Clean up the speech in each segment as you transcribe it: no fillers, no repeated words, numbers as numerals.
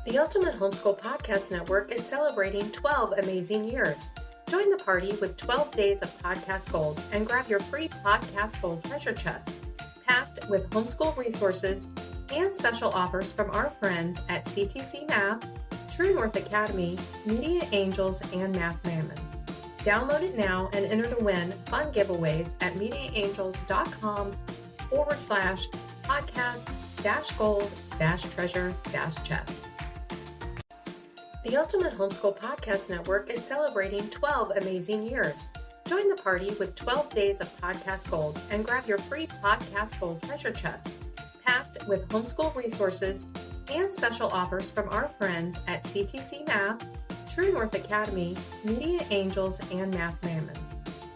The Ultimate Homeschool Podcast Network is celebrating 12 amazing years. Join the party with 12 days of podcast gold and grab your free podcast gold treasure chest, packed with homeschool resources and special offers from our friends at CTC Math, True North Academy, Media Angels, and Math Mammon. Download it now and enter to win fun giveaways at mediaangels.com/podcast-gold-treasure-chest. The Ultimate Homeschool Podcast Network is celebrating 12 amazing years. Join the party with 12 days of podcast gold and grab your free podcast gold treasure chest, packed with homeschool resources and special offers from our friends at CTC Math, True North Academy, Media Angels, and Math Mammon.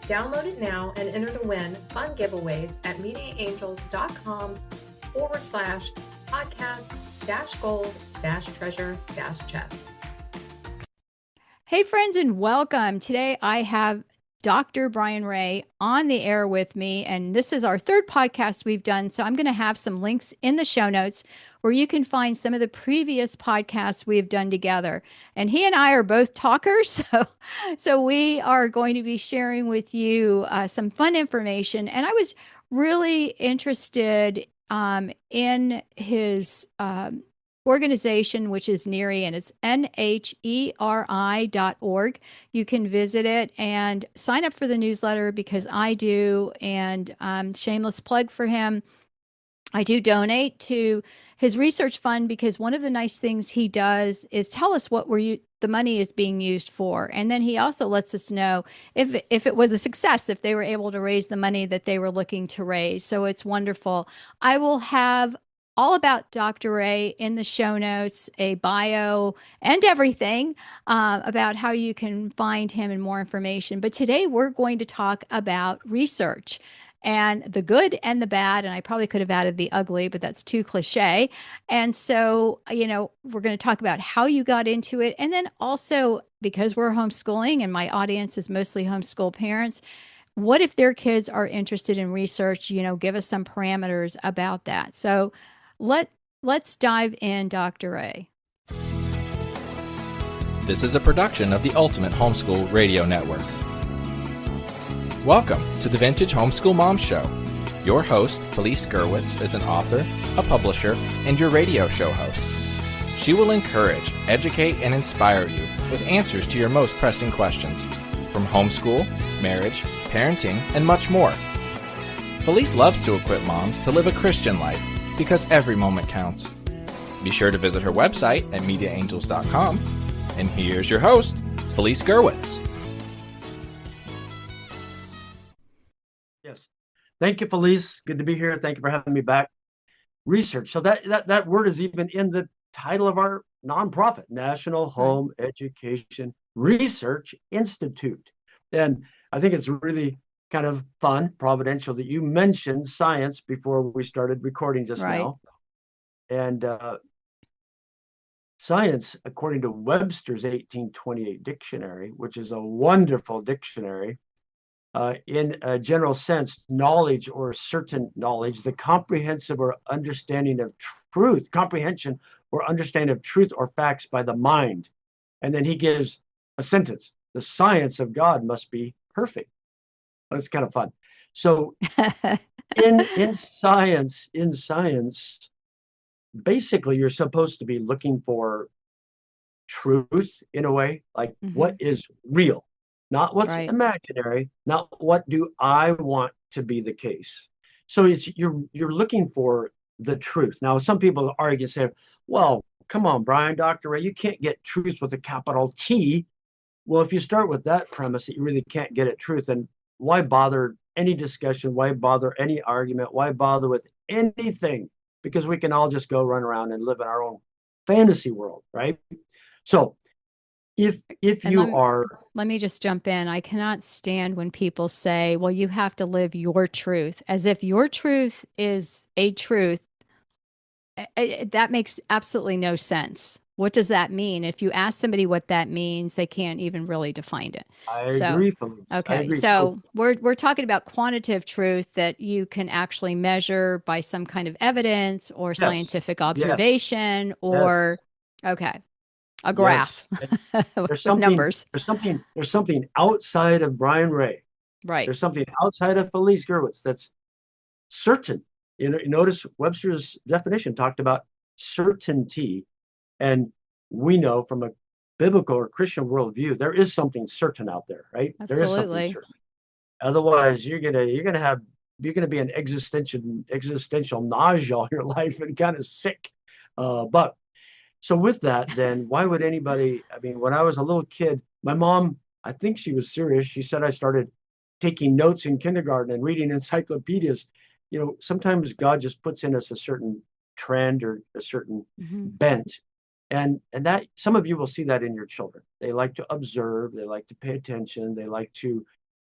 Download it now and enter to win fun giveaways at mediaangels.com/podcast-gold-treasure-chest. Hey friends, and welcome. Today I have Dr. Brian Ray on the air with me, and this is our third podcast we've done. So I'm going to have some links in the show notes where you can find some of the previous podcasts we've done together. And he and I are both talkers, so we are going to be sharing with you some fun information. And I was really interested in his organization, which is NHERI, and it's NHERI.org. You can visit it and sign up for the newsletter because I do, and shameless plug for him. I do donate to his research fund because one of the nice things he does is tell us what the money is being used for. And then he also lets us know if it was a success, if they were able to raise the money that they were looking to raise. So it's wonderful. I will have all about Dr. Ray in the show notes, a bio and everything about how you can find him and more information. But today we're going to talk about research and the good and the bad. And I probably could have added the ugly, but that's too cliche. And so, we're going to talk about how you got into it. And then also, because we're homeschooling and my audience is mostly homeschool parents, what if their kids are interested in research? Give us some parameters about that. So let's dive in, Dr. Ray. This is a production of the Ultimate Homeschool Radio Network. Welcome to the Vintage Homeschool Mom Show. Your host, Felice Gerwitz, is an author, a publisher, and your radio show host. She will encourage, educate, and inspire you with answers to your most pressing questions from homeschool, marriage, parenting, and much more. Felice loves to equip moms to live a Christian life because every moment counts. Be sure to visit her website at mediaangels.com. And here's your host, Felice Gerwitz. Yes. Thank you, Felice. Good to be here. Thank you for having me back. Research. So that word is even in the title of our nonprofit, National Home Education Research Institute. And I think it's really kind of fun, providential, that you mentioned science before we started recording just now. And science, according to Webster's 1828 dictionary, which is a wonderful dictionary, in a general sense, knowledge or certain knowledge, the comprehensive or understanding of truth, comprehension or understanding of truth or facts by the mind. And then he gives a sentence: the science of God must be perfect. It's kind of fun. So in science, basically you're supposed to be looking for truth in a way, like what is real, not what's imaginary, not what do I want to be the case. So you're looking for the truth. Now, some people argue and say, well, come on, Brian, Dr. Ray, you can't get truth with a capital T. Well, if you start with that premise that you really can't get at truth, then why bother any discussion? Why bother any argument? Why bother with anything? Because we can all just go run around and live in our own fantasy world, right? So if let me just jump in. I cannot stand when people say, well, you have to live your truth, as if your truth is a truth. That makes absolutely no sense. What does that mean? If you ask somebody what that means, they can't even really define it. I agree. Okay, so we're talking about quantitative truth that you can actually measure by some kind of evidence or scientific observation or Okay. A graph There's with something, numbers. there's something outside of Brian Ray. Right. There's something outside of Felice Gerwitz that's certain. You know, notice Webster's definition talked about certainty. And we know from a biblical or Christian worldview, there is something certain out there, right? Absolutely. There is something certain. Otherwise, you're gonna be an existential nausea in your life and kind of sick. But so with that, then why would anybody? I mean, when I was a little kid, my mom, I think she was serious. She said I started taking notes in kindergarten and reading encyclopedias. You know, sometimes God just puts in us a certain trend or a certain bent. And that some of you will see that in your children. They like to observe, they like to pay attention, they like to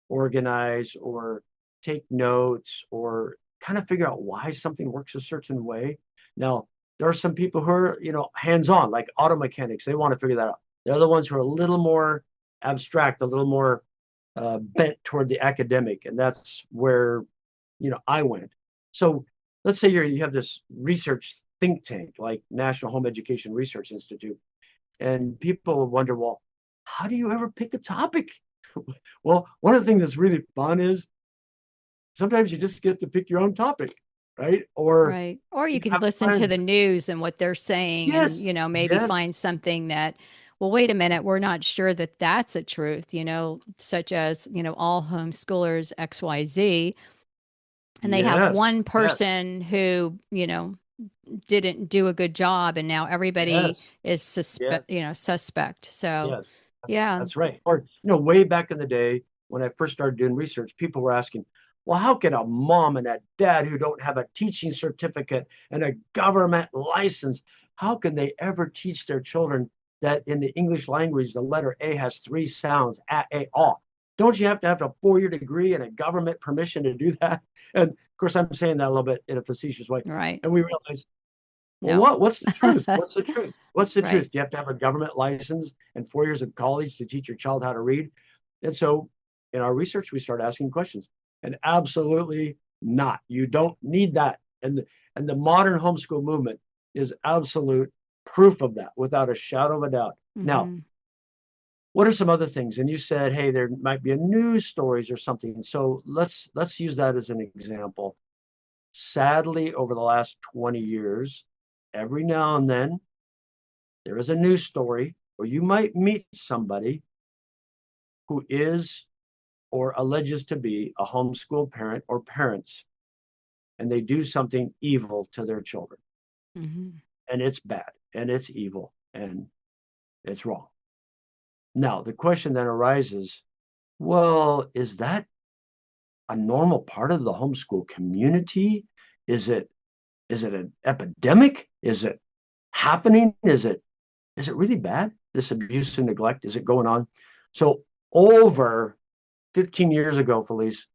organize or take notes or kind of figure out why something works a certain way. Now, there are some people who are, you know, hands-on, like auto mechanics. They want to figure that out. They're the ones who are a little more abstract, a little more bent toward the academic, and that's where, you know, I went. So let's say you have this research think tank like National Home Education Research Institute, and people wonder, well, how do you ever pick a topic? Well, one of the things that's really fun is sometimes you just get to pick your own topic, right? Or you can listen to the news and what they're saying, and, you know, maybe find something that, well, wait a minute, we're not sure that that's a truth, you know, such as, you know, all homeschoolers XYZ, and they have one person who, you know, didn't do a good job, and now everybody is suspect. So that's right. Or, you know, way back in the day when I first started doing research, people were asking, well, how can a mom and a dad who don't have a teaching certificate and a government license, how can they ever teach their children that in the English language the letter A has 3 sounds, a, ah? Don't you have to have a 4-year degree and a government permission to do that? And of course, I'm saying that a little bit in a facetious way. Right. And we realize, well, what's the truth? What's the truth? What's the truth? Do you have to have a government license and 4 years of college to teach your child how to read? And so in our research, we started asking questions. And absolutely not. You don't need that. And the modern homeschool movement is absolute proof of that, without a shadow of a doubt. Now, what are some other things? And you said, hey, there might be a news stories or something. So let's use that as an example. Sadly, over the last 20 years, every now and then, there is a news story where you might meet somebody who is or alleges to be a homeschool parent or parents, and they do something evil to their children. And it's bad, and it's evil, and it's wrong. Now, the question then arises, well, is that a normal part of the homeschool community? Is it an epidemic? Is it happening? Is it really bad? This abuse and neglect, is it going on? So over 15 years ago, Felice,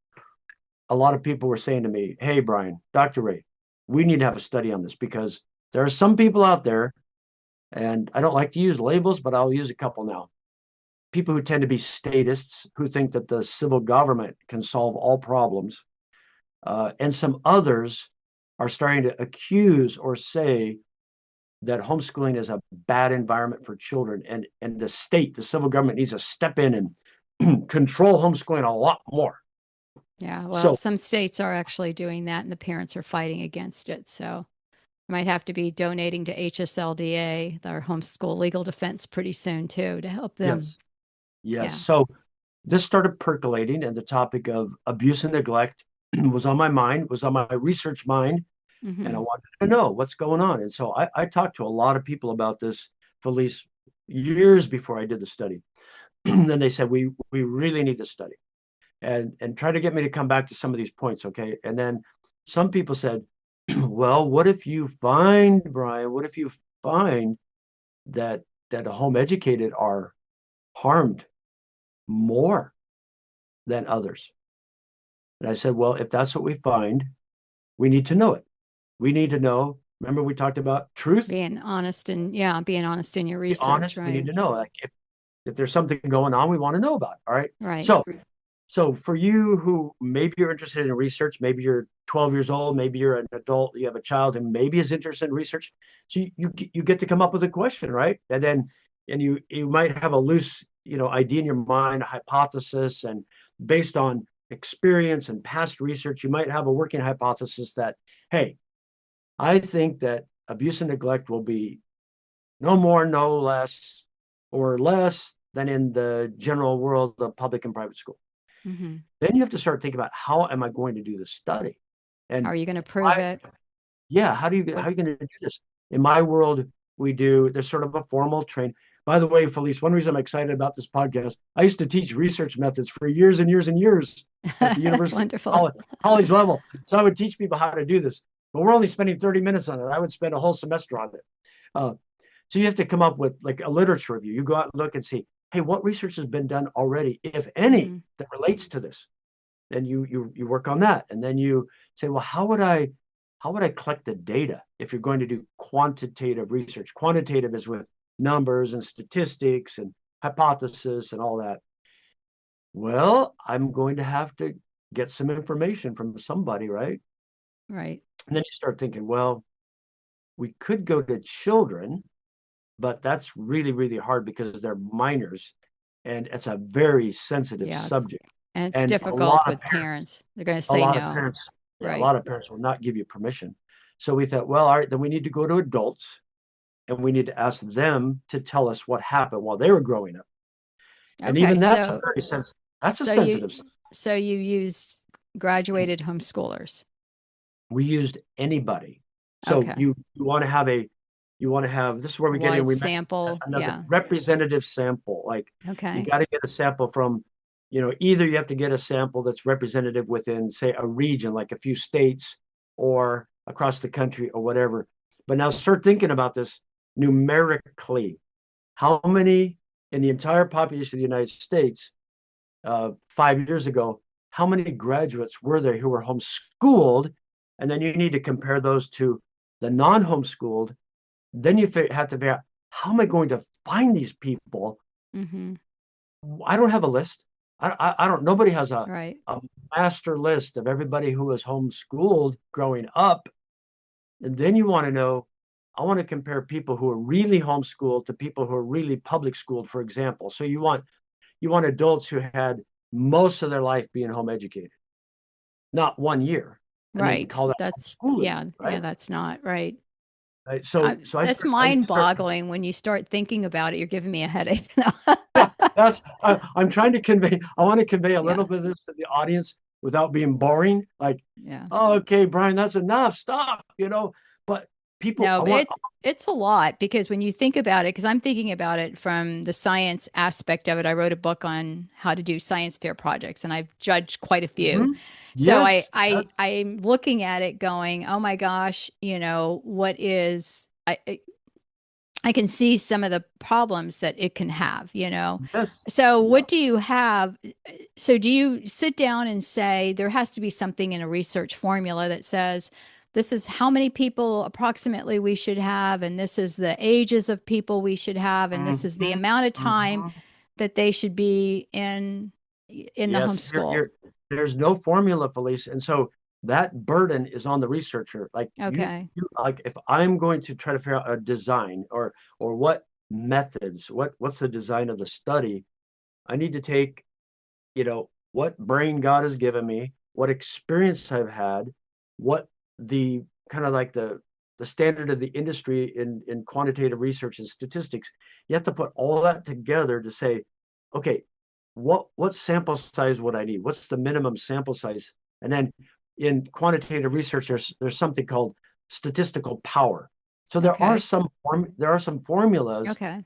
a lot of people were saying to me, hey, Brian, Dr. Ray, we need to have a study on this, because there are some people out there, and I don't like to use labels, but I'll use a couple now. People who tend to be statists, who think that the civil government can solve all problems. And some others are starting to accuse or say that homeschooling is a bad environment for children, and the state, the civil government, needs to step in and control homeschooling a lot more. Yeah, well, some states are actually doing that, and the parents are fighting against it. So you might have to be donating to HSLDA, our homeschool legal defense, pretty soon too, to help them. Yes. Yeah. So this started percolating, and the topic of abuse and neglect was on my mind, was on my research mind, and I wanted to know what's going on. And so I talked to a lot of people about this, Felice, years before I did the study. Then they said, we really need to study, and try to get me to come back to some of these points, okay? And then some people said, well, what if you find, Brian, what if you find that home educated are harmed more than others? And I said, well, if that's what we find, we need to know it. We need to know. Remember, we talked about truth, being honest, and being honest in your research. Be honest, right? We need to know. Like if there's something going on, we want to know about it. All right. Right. So for you who maybe you're interested in research, maybe you're 12 years old, maybe you're an adult, you have a child and maybe is interested in research. So you get to come up with a question, right? And you might have a loose, idea in your mind, a hypothesis, and based on experience and past research, you might have a working hypothesis that, hey, I think that abuse and neglect will be no more, no less, or less than in the general world of public and private school. Mm-hmm. Then you have to start thinking about, how am I going to do this study? And are you going to prove it? Yeah, how are you going to do this? In my world, there's sort of a formal train. By the way, Felice, one reason I'm excited about this podcast, I used to teach research methods for years and years and years at the university college level. So I would teach people how to do this, but we're only spending 30 minutes on it. I would spend a whole semester on it. So you have to come up with like a literature review. You go out and look and see, hey, what research has been done already, if any, that relates to this? Then you work on that, and then you say, well, how would I collect the data if you're going to do quantitative research? Quantitative is with numbers and statistics and hypothesis and all that. Well, I'm going to have to get some information from somebody, right? Right. And then you start thinking, well, we could go to children, but that's really, really hard because they're minors and it's a very sensitive subject. And it's difficult with parents. They're going to say no. A lot of parents will not give you permission. So we thought, well, all right, then we need to go to adults and we need to ask them to tell us what happened while they were growing up. And even that's a very sensitive. That's a sensitive. So you used graduated homeschoolers. We used anybody. So you want to have this is where we get in. We sample, another representative sample. Like you got to get a sample from, either you have to get a sample that's representative within, say, a region, like a few states or across the country or whatever. But now start thinking about this numerically. How many in the entire population of the United States 5 years ago, how many graduates were there who were homeschooled? And then you need to compare those to the non-homeschooled. Then you have to figure out, how am I going to find these people? Mm-hmm. I don't have a list. I don't. Nobody has a master list of everybody who was homeschooled growing up. And then you want to know, I want to compare people who are really homeschooled to people who are really public schooled, for example. So you want adults who had most of their life being home educated, not 1 year. Right. Call that right? That's not right. So that's mind-boggling when you start thinking about it. You're giving me a headache. I'm trying to convey. I want to convey a little bit of this to the audience without being boring. Like, oh, okay, Brian, that's enough. Stop. But people. No, it's a lot, because when you think about it, because I'm thinking about it from the science aspect of it. I wrote a book on how to do science fair projects, and I've judged quite a few. Mm-hmm. So I'm looking at it going, oh my gosh, I can see some of the problems that it can have, Yes. So what do you have? So do you sit down and say, there has to be something in a research formula that says, this is how many people approximately we should have, and this is the ages of people we should have, and this is the amount of time that they should be in the homeschool? There's no formula, Felice, and so that burden is on the researcher. Like, like if I'm going to try to figure out a design or what methods, what's the design of the study, I need to take, what brain God has given me, what experience I've had, what the kind of like the standard of the industry in quantitative research and statistics. You have to put all that together to say, okay, what sample size would I need? What's the minimum sample size? And then in quantitative research, there's something called statistical power. So there are some formulas for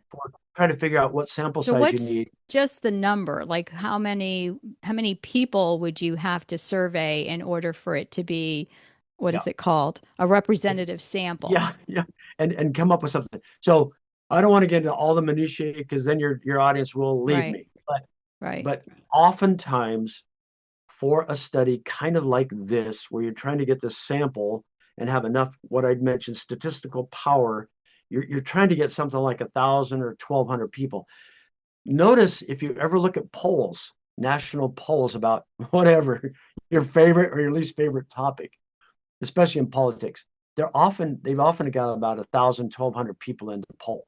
trying to figure out what sample size you need. Just the number, like how many people would you have to survey in order for it to be, what is it called? A representative sample. Yeah. And come up with something. So I don't want to get into all the minutiae, because then your audience will leave me. But oftentimes for a study kind of like this, where you're trying to get this sample and have enough, what I'd mentioned, statistical power, you're trying to get something like 1,000 or 1,200 people. Notice, if you ever look at polls, national polls about whatever, your favorite or your least favorite topic, especially in politics, they've often got about 1,000, 1,200 people in the poll.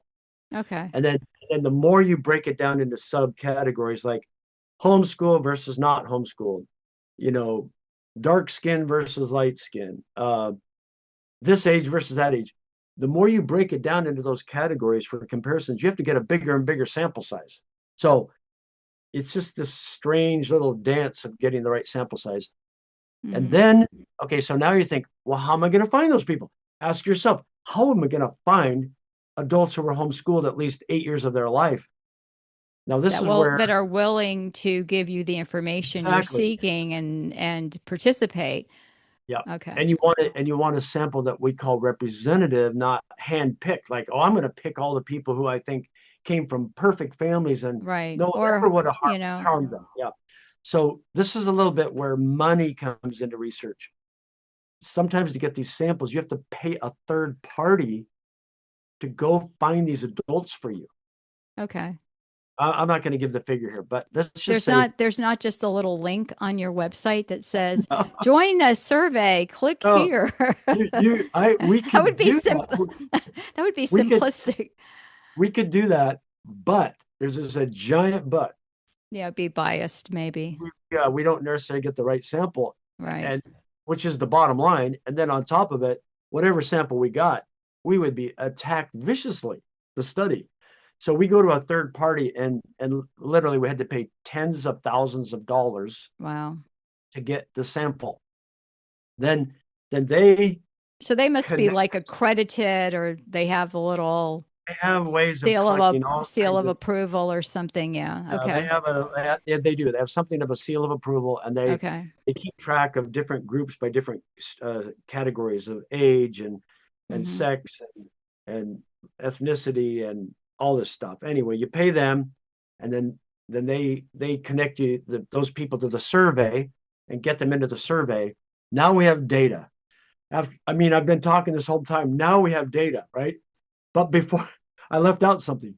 Okay. And then the more you break it down into subcategories like homeschool versus not homeschooled, dark skin versus light skin, this age versus that age, the more you break it down into those categories for comparisons, you have to get a bigger and bigger sample size. So it's just this strange little dance of getting the right sample size. And then, okay, so now you think, well, how am I going to find those people? Ask yourself, how am I going to find adults who were homeschooled at least 8 years of their life? Now, this is where that are willing to give you the information you're seeking and participate. Yeah. Okay. And you want a sample that we call representative, not hand-picked. Like, oh, I'm going to pick all the people who I think came from perfect families and no one ever would have harmed them. Yeah. So this is a little bit where money comes into research. Sometimes to get these samples, you have to pay a third party to go find these adults for you. Okay. I'm not going to give the figure here, but let's just say there's not just a little link on your website that says join a survey, click here. That would be simple. That would be simplistic. We could do that, but there's a giant but. Yeah, be biased maybe. We don't necessarily get the right sample, right? And which is the bottom line. And then on top of it, whatever sample we got, we would be attacked viciously. The study. So we go to a third party and literally we had to pay tens of thousands of dollars. Wow. To get the sample. Then they. So they must be like accredited, or they have a little. They have ways of seal of approval or something. Yeah. Okay. They do. They have something of a seal of approval, and they keep track of different groups by different categories of age and sex and ethnicity and all this stuff. Anyway, you pay them, and then they connect those people to the survey and get them into the survey. Now we have data. I've been talking this whole time. Now we have data, right? But before I left out something.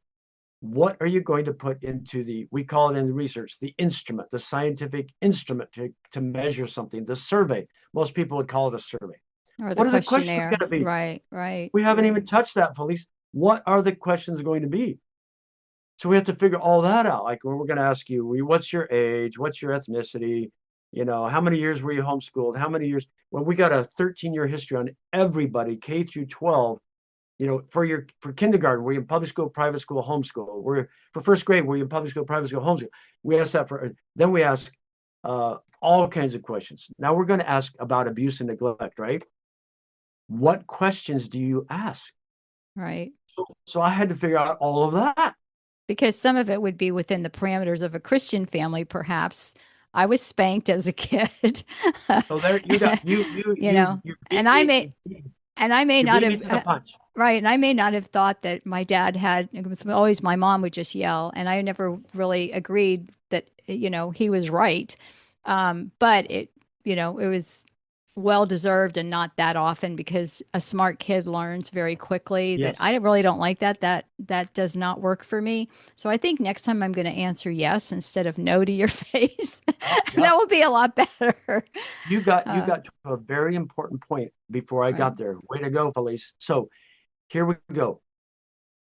What are you going to put into we call it in the research, the instrument, the scientific instrument to measure something, the survey. Most people would call it a survey. Or the questionnaire. What are the questions going to be? Right. We haven't even touched that, Felice. What are the questions going to be? So we have to figure all that out. Like we're going to ask you, what's your age? What's your ethnicity? How many years were you homeschooled? How many years? Well, we got a 13-year history on everybody, K through 12. For kindergarten, were you in public school, private school, homeschool? For first grade, were you in public school, private school, homeschool? We ask that then we ask all kinds of questions. Now we're going to ask about abuse and neglect, right? What questions do you ask? Right. So I had to figure out all of that. Because some of it would be within the parameters of a Christian family, perhaps. I was spanked as a kid. So there you got and I may not have right. And I may not have thought that my dad it was always my mom would just yell, and I never really agreed that he was right. But it was well deserved and not that often, because a smart kid learns very quickly. Yes. That I really don't like that does not work for me. So I think next time I'm going to answer yes instead of no to your face. That will be a lot better. You got to a very important point before I got there. Way to go, Felice. So here we go.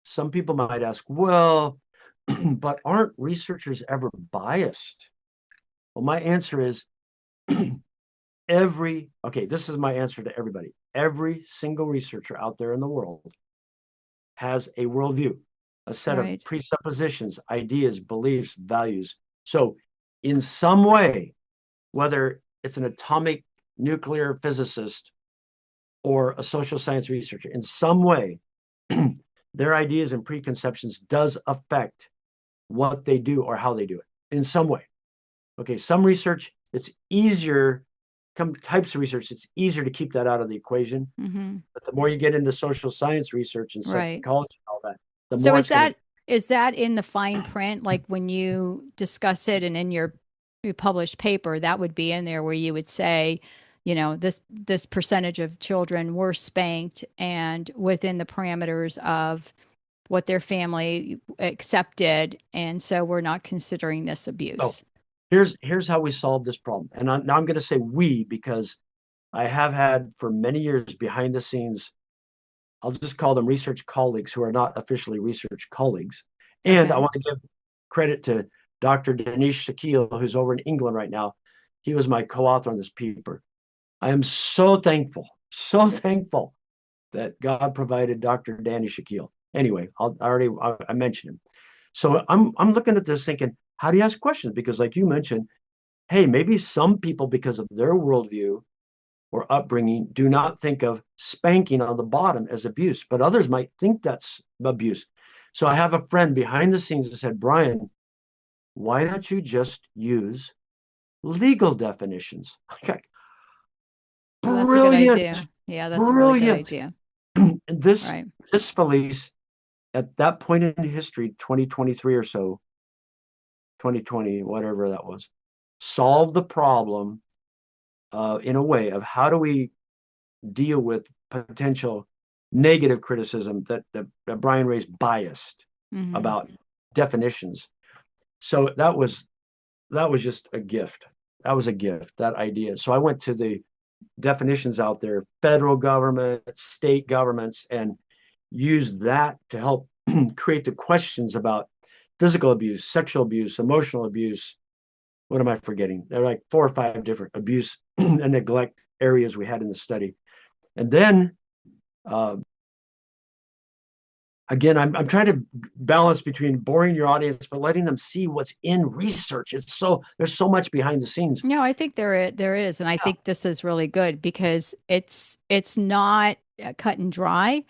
Some people might ask, well, but aren't researchers ever biased? Well, my answer is this is my answer to everybody. Every single researcher out there in the world has a worldview, a set of presuppositions, ideas, beliefs, values. So in some way, whether it's an atomic nuclear physicist or a social science researcher, in some way, their ideas and preconceptions does affect what they do or how they do it in some way. Okay, some research, it's easier. Types of research, it's easier to keep that out of the equation. Mm-hmm. But the more you get into social science research and psychology and all that, the more. So is that in the fine print? Like when you discuss it and in your published paper, that would be in there where you would say, this percentage of children were spanked and within the parameters of what their family accepted, and so we're not considering this abuse. Here's how we solve this problem. And now I'm going to say we, because I have had for many years behind the scenes, I'll just call them research colleagues who are not officially research colleagues. And I want to give credit to Dr. Danish Shakil, who's over in England right now. He was my co-author on this paper. I am so thankful that God provided Dr. Danny Shakil. Anyway, I mentioned him. So I'm looking at this thinking, how do you ask questions? Because like you mentioned, hey, maybe some people, because of their worldview or upbringing, do not think of spanking on the bottom as abuse, but others might think that's abuse. So I have a friend behind the scenes that said, Brian, why don't you just use legal definitions? Well, that's a good idea. Yeah, that's a really good idea. This Felice, at that point in history, 2023 or so, 2020, whatever that was, solved the problem in a way of how do we deal with potential negative criticism that Brian raised biased about definitions. So that was just a gift. That was a gift, that idea. So I went to the definitions out there, federal government, state governments, and used that to help create the questions about physical abuse, sexual abuse, emotional abuse. What am I forgetting? There are like 4 or 5 different abuse and neglect areas we had in the study. And then again, I'm trying to balance between boring your audience but letting them see what's in research. There's so much behind the scenes. No, I think there is, and I think this is really good because it's not cut and dry,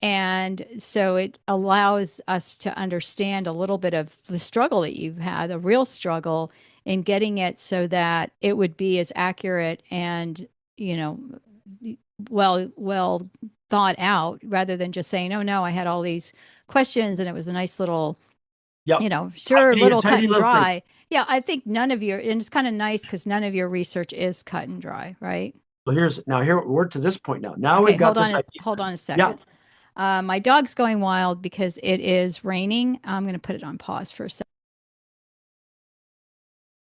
and so it allows us to understand a little bit of the struggle that you've had, a real struggle in getting it so that it would be as accurate and well thought out, rather than just saying, oh no, I had all these questions and it was a nice little little cut and dry. Yeah, I think none of your, and it's kind of nice because none of your research is cut and dry, right? So we're to this point now. Now we've got this idea. Hold on a second. Yeah. My dog's going wild because it is raining. I'm going to put it on pause for a second.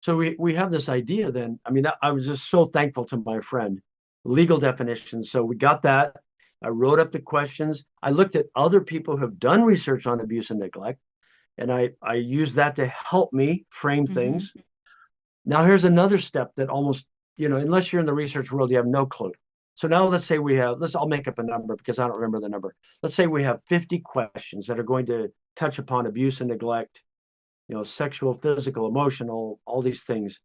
So we have this idea then. I mean, I was just so thankful to my friend. Legal definitions. So we got that. I wrote up the questions. I looked at other people who have done research on abuse and neglect, and I used that to help me frame things. Now here's another step that almost, unless you're in the research world, you have no clue. So now let's say I'll make up a number because I don't remember the number. Let's say we have 50 questions that are going to touch upon abuse and neglect, sexual, physical, emotional, all these things.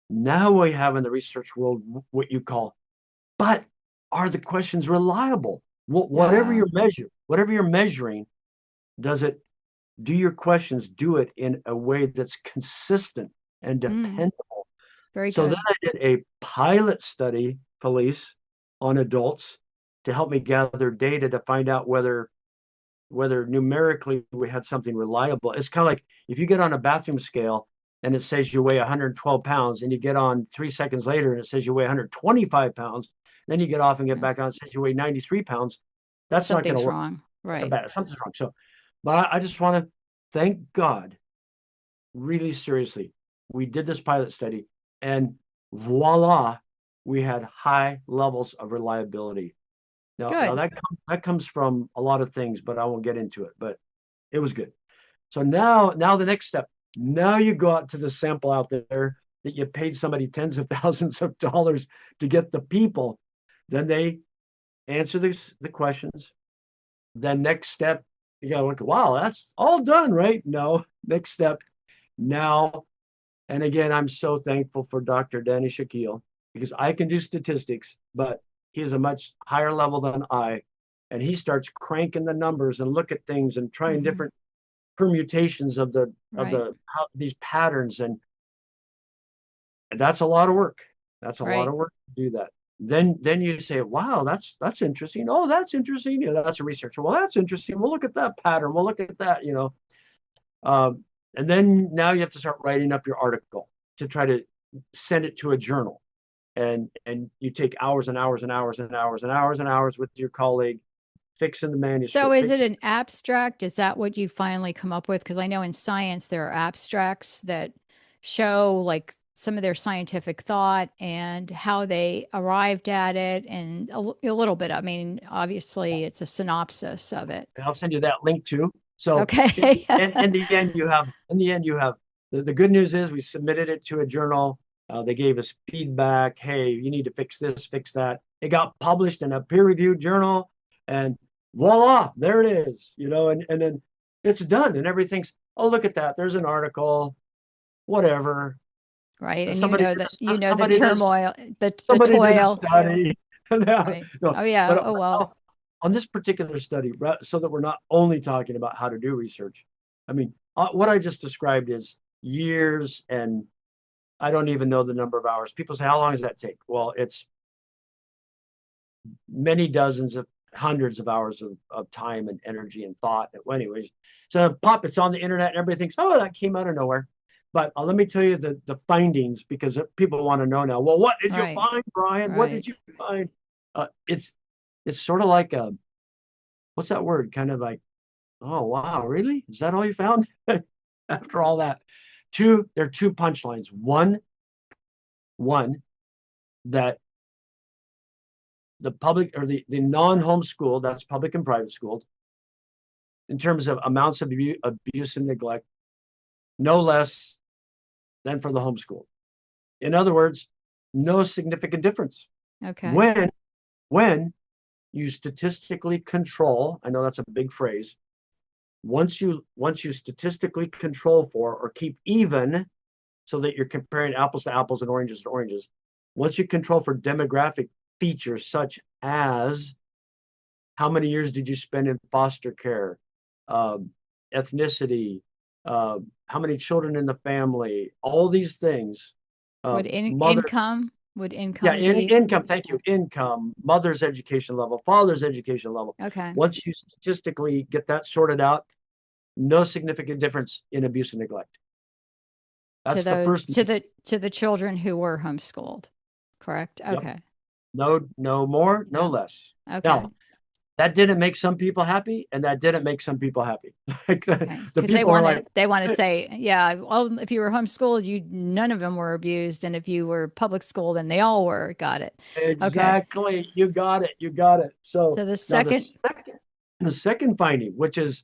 Now we have in the research world what you call, but are the questions reliable? Whatever you're measuring, do your questions do it in a way that's consistent and dependable? Very good. So then I did a pilot study, Felice, on adults to help me gather data to find out whether numerically we had something reliable. It's kind of like if you get on a bathroom scale and it says you weigh 112 pounds and you get on 3 seconds later and it says you weigh 125 pounds, then you get off and get back on and says you weigh 93 pounds. That's not going to work. Wrong. Right. Something's wrong. So, but I just want to thank God really seriously. We did this pilot study and voila, we had high levels of reliability. Now that comes from a lot of things, but I won't get into it, but it was good. So now the next step, now you go out to the sample out there that you paid somebody tens of thousands of dollars to get the people. Then they answer the questions. Then next step, you gotta look, wow, that's all done, right? No, next step. Now, and again, I'm so thankful for Dr. Danny Shakil because I can do statistics, but he's a much higher level than I. And he starts cranking the numbers and look at things and trying different permutations of these patterns. And that's a lot of work. That's a lot of work to do that. Then you say, wow, that's interesting. Oh, that's interesting. That's a researcher. Well, that's interesting. We'll look at that pattern. We'll look at that, and then now you have to start writing up your article to try to send it to a journal. And you take hours and hours and hours and hours and hours and hours with your colleague fixing the manuscript. So is it an abstract? Is that what you finally come up with? Because I know in science there are abstracts that show like some of their scientific thought and how they arrived at it, and a little bit. I mean, obviously, it's a synopsis of it. And I'll send you that link too. So, okay. in the end, you have the good news is we submitted it to a journal. They gave us feedback. Hey, you need to fix this, fix that. It got published in a peer-reviewed journal, and voila, there it is. And then it's done, and everything's. Oh, look at that! There's an article. Whatever. Right, and somebody the turmoil, the somebody toil. did a study. Right. No, Oh yeah. but, Oh well. On this particular study, so that we're not only talking about how to do research, I mean, what I just described is years, and I don't even know the number of hours. People say, how long does that take? Well, it's many dozens of hundreds of hours of time and energy and thought. Well, anyways, so it's on the internet and everybody thinks, oh, that came out of nowhere. But let me tell you the findings, because people want to know now. Well, what did you find, Brian? What did you find? It's sort of like what's that word? Kind of like, oh wow, really? Is that all you found? After all that, there are two punchlines. One that the public or the non-homeschooled, that's public and private schools, in terms of amounts of abuse and neglect, no less than for the homeschool. In other words, no significant difference. Okay. When you statistically control, I know that's a big phrase. Once you statistically control for or keep even, so that you're comparing apples to apples and oranges to oranges, once you control for demographic features such as how many years did you spend in foster care, ethnicity, how many children in the family, all these things. Income? Would income be? Income, thank you. Income, mother's education level, father's education level. Okay. Once you statistically get that sorted out, no significant difference in abuse and neglect. That's the first. To the children who were homeschooled, correct? Okay. Yep. No more, no less. Okay. Now, that didn't make some people happy, and that didn't make some people happy. Like the people they want to say, yeah, well, if you were homeschooled, none of them were abused, and if you were public school, then they all were. Got it. Exactly. Okay. You got it. So the second finding, which is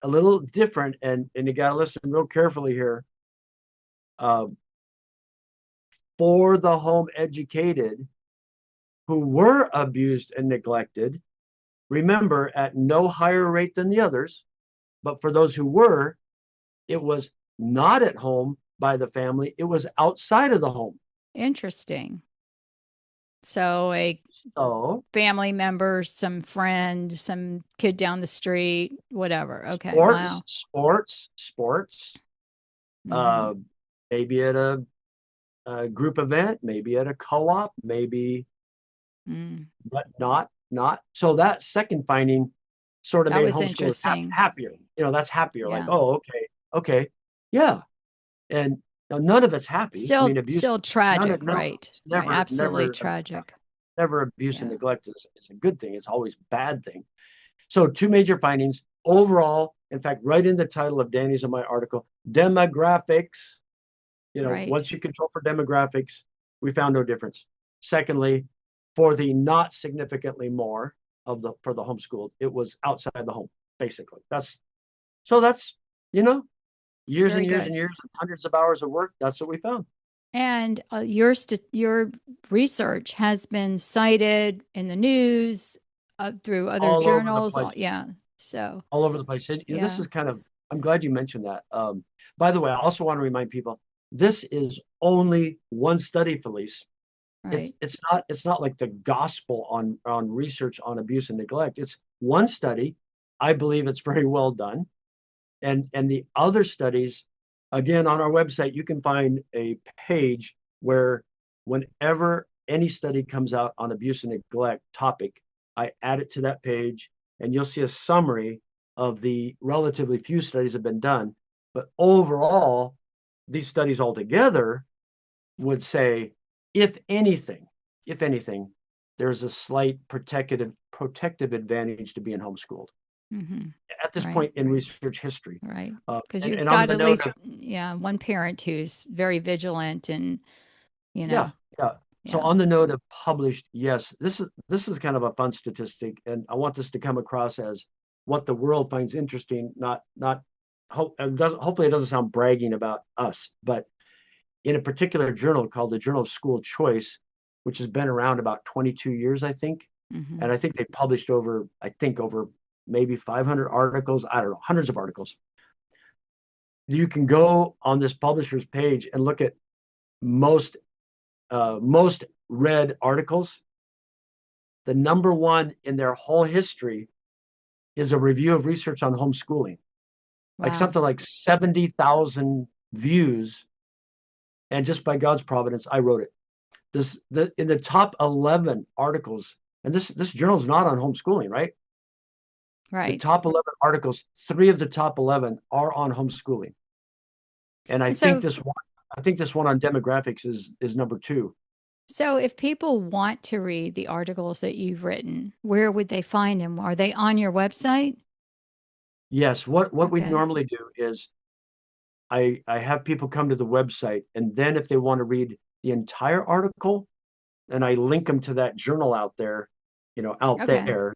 a little different, and you got to listen real carefully here. For the home educated who were abused and neglected, remember, at no higher rate than the others, but for those who were, it was not at home by the family, it was outside of the home. Interesting. So family member, some friend, some kid down the street, whatever. Okay. Sports. Mm-hmm. Maybe at a group event, maybe at a co-op, maybe, but not. So that second finding sort of made homeschoolers happier. That's happier. Yeah. Like, oh, okay, yeah. And none of it's happy. Still tragic, right? Absolutely tragic. Never abuse and neglect is a good thing. It's always a bad thing. So 2 major findings overall. In fact, right in the title of Danny's and my article, demographics. Once you control for demographics, we found no difference. Secondly, for the not significantly more for the homeschooled, it was outside the home, basically. That's years and years and years, hundreds of hours of work. That's what we found. And your research has been cited in the news, through other all journals. So all over the place. This is I'm glad you mentioned that. By the way, I also want to remind people, this is only one study, Felice. Right. It's not like the gospel on research on abuse and neglect. It's one study. I believe it's very well done. And the other studies, again, on our website, you can find a page where whenever any study comes out on abuse and neglect topic, I add it to that page, and you'll see a summary of the relatively few studies that have been done. But overall, these studies altogether would say, if anything, there's a slight protective advantage to being homeschooled. Mm-hmm. at this Right. point in research history. Right. Because And you've on got the at note least, of, one parent who's very vigilant and, you know, yeah. So yeah. on the note of published, yes, this is kind of a fun statistic, and I want this to come across as what the world finds interesting, not hopefully it doesn't sound bragging about us, but in a particular journal called the Journal of School Choice, which has been around about 22 years, I think. Mm-hmm. And I think they published over maybe 500 articles. I don't know, hundreds of articles. You can go on this publisher's page and look at most read articles. The number one in their whole history is a review of research on homeschooling. Wow. Like something like 70,000 views. And just by God's providence, I wrote it. In the top 11 articles, and this journal is not on homeschooling, right? Right. The top 11 articles, 3 of the top 11 are on homeschooling. And I think this one on demographics is number 2. So if people want to read the articles that you've written, where would they find them? Are they on your website? Yes. What we Okay. normally do is I have people come to the website, and then if they want to read the entire article, then I link them to that journal out there, Okay. there.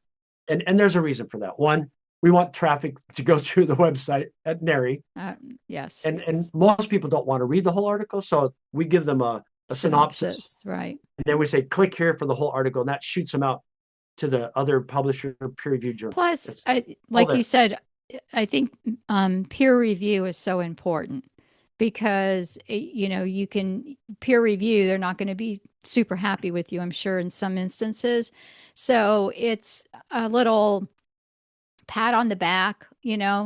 And there's a reason for that. One, we want traffic to go to the website at NHERI. Yes. And most people don't want to read the whole article, so we give them a synopsis. Right. And then we say, click here for the whole article, and that shoots them out to the other publisher peer-reviewed journal. Plus, like you said, I think peer review is so important because, you can peer review. They're not going to be super happy with you, I'm sure, in some instances. So it's a little pat on the back,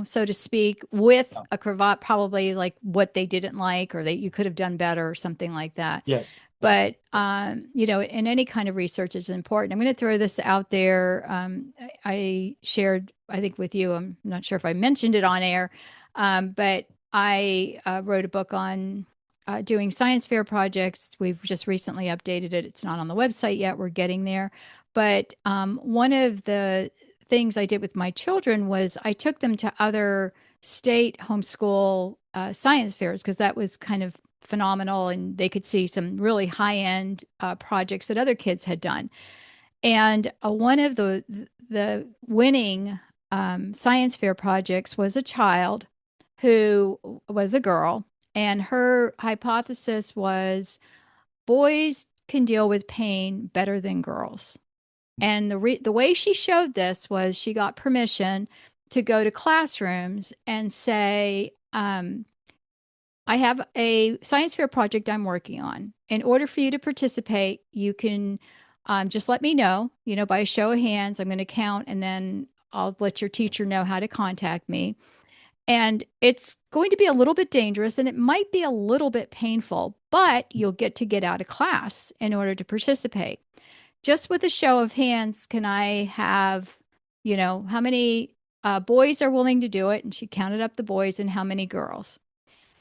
so to speak, with a cravat, probably like what they didn't like or that you could have done better or something like that. Yes. But, in any kind of research is important. I'm going to throw this out there. I shared, I think, with you, I'm not sure if I mentioned it on air, but I wrote a book on doing science fair projects. We've just recently updated it. It's not on the website yet. We're getting there. But one of the things I did with my children was I took them to other state homeschool science fairs because that was kind of phenomenal, and they could see some really high-end projects that other kids had done. And one of the winning science fair projects was a child who was a girl, and her hypothesis was boys can deal with pain better than girls. And the way she showed this was she got permission to go to classrooms and say, I have a science fair project I'm working on. In order for you to participate, you can just let me know, by a show of hands. I'm going to count, and then I'll let your teacher know how to contact me. And it's going to be a little bit dangerous, and it might be a little bit painful, but you'll get out of class in order to participate. Just with a show of hands, can I have, how many boys are willing to do it? And she counted up the boys and how many girls.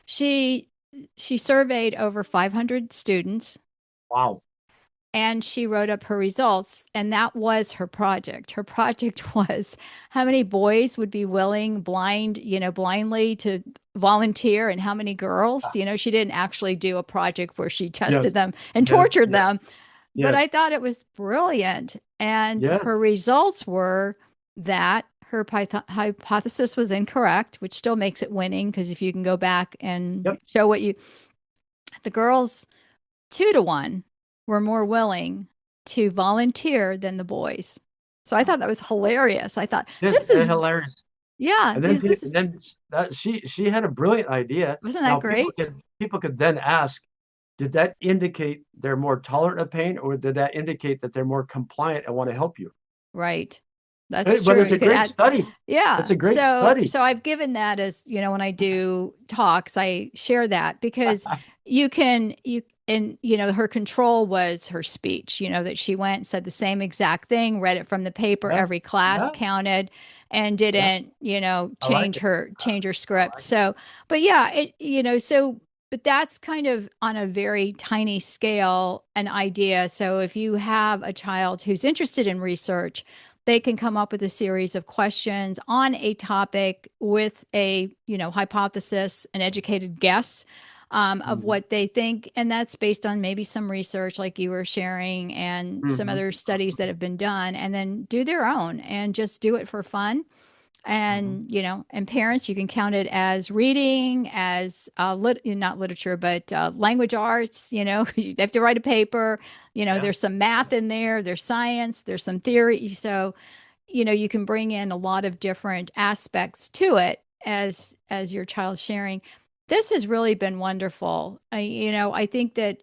She surveyed over 500 students. Wow. And she wrote up her results, and that was her project. Her project was how many boys would be willing blindly to volunteer, and how many girls. She didn't actually do a project where she tested them and tortured them. But I thought it was brilliant. And her results were that her hypothesis was incorrect, which still makes it winning, because if you can go back and show the girls 2-to-1 were more willing to volunteer than the boys. So I thought that was hilarious. I thought this is hilarious. Yeah. And then, she had a brilliant idea. Wasn't that great? People could then ask, did that indicate they're more tolerant of pain, or did that indicate that they're more compliant and want to help you? Right. That's true. But it's a great study. Yeah. It's a great study. So I've given that as, when I do talks, I share that because her control was her speech, that she went and said the same exact thing, read it from the paper, every class counted, and didn't, change her script. So, but but that's kind of on a very tiny scale, an idea. So if you have a child who's interested in research, they can come up with a series of questions on a topic with a, hypothesis, an educated guess of what they think. And that's based on maybe some research like you were sharing and some other studies that have been done, and then do their own and just do it for fun. And, and parents, you can count it as reading, as not literature, but language arts. You have to write a paper. There's some math in there, there's science, there's some theory. So, you can bring in a lot of different aspects to it as your child's sharing. This has really been wonderful. I think that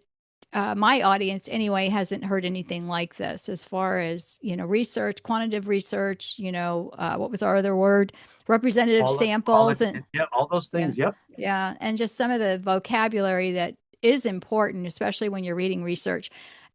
my audience anyway hasn't heard anything like this as far as research, quantitative research, what was our other word, representative samples, and all those things. Yeah, and just some of the vocabulary that is important, especially when you're reading research.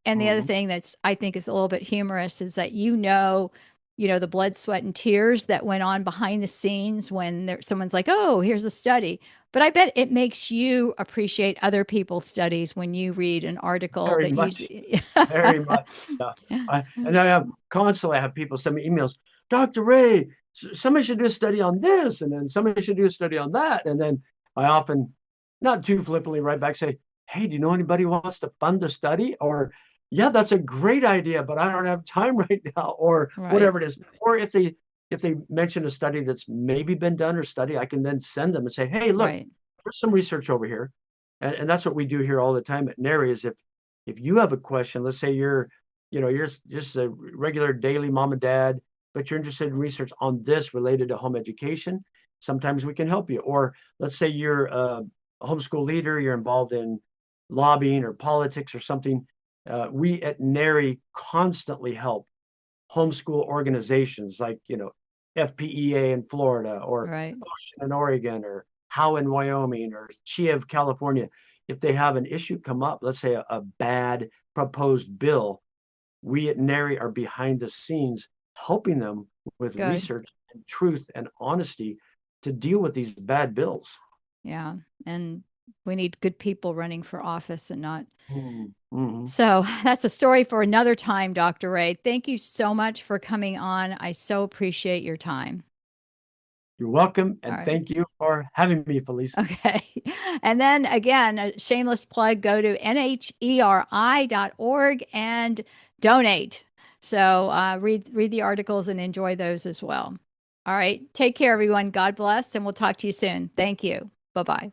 And the other thing that's, I think, is a little bit humorous is that the blood, sweat, and tears that went on behind the scenes when someone's like, "Oh, here's a study." But I bet it makes you appreciate other people's studies when you read an article very much. Yeah. And I have constantly people send me emails, Dr. Ray, somebody should do a study on this, and then somebody should do a study on that. And then I often, not too flippantly, write back, say, "Hey, do you know anybody who wants to fund the study?" Or, "Yeah, that's a great idea, but I don't have time right now," or whatever it is. Or if they mention a study that's maybe been done or study, I can then send them and say, "Hey, look, there's some research over here." And that's what we do here all the time at NHERI is if you have a question, let's say you're just a regular daily mom and dad, but you're interested in research on this related to home education, sometimes we can help you. Or let's say you're a homeschool leader, you're involved in lobbying or politics or something. We at NHERI constantly help homeschool organizations like, FPEA in Florida, or Ocean in Oregon, or How in Wyoming, or Chia of California. If they have an issue come up, let's say a bad proposed bill, we at NHERI are behind the scenes helping them with research and truth and honesty to deal with these bad bills. Yeah. And we need good people running for office and not. So that's a story for another time, Dr. Ray. Thank you so much for coming on. I so appreciate your time. You're welcome. And thank you for having me, Felice. Okay. And then again, a shameless plug, go to NHERI.org and donate. So read the articles and enjoy those as well. All right. Take care, everyone. God bless. And we'll talk to you soon. Thank you. Bye-bye.